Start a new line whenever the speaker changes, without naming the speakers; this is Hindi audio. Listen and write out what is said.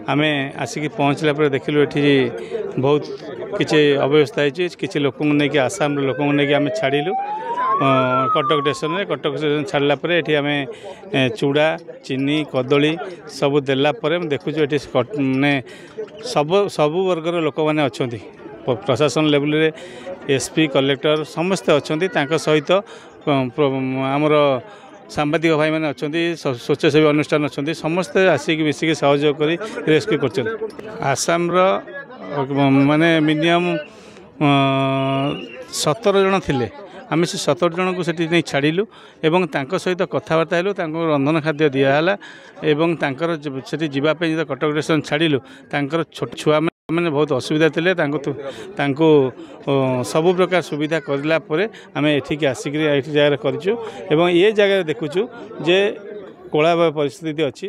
आम आसिक पहुँचला देखिलु ये बहुत किसी अव्यवस्था है किसी लोक नहीं आसाम लोक नहीं आम छाड़िलु कटक स्टेशन में कटक स्टेशन छाड़ला ये आम चूड़ा चीनी कदली सब देलापर देखुँ ये मानने सबु वर्गर लोक मैंने अच्छा प्रशासन लेवल रे एसपी कलेक्टर समस्ते अच्छा सहित आमर सांबादिक भाई मैंने अच्छा स्वच्छासेवी अनुष्ठान अच्छा समस्ते आसिक मिसिक सहयोग कर रेस्क्यू कर आसाम माने मिनिमम 17 जन थिले आम से 17 जन को नहीं छाड़िलु एवं सहित कथबार्ता हेलु रंधन खाद्य दिहला एवं से जीवाई जो कटक स्टेशन छाड़िलु छोट छुआ मैंने बहुत असुविधा थे सबु प्रकार सुविधा करला परे आम एठिक आसिक जगह कर ये जगह देखुचु जे कोला परिस्थिति अच्छी।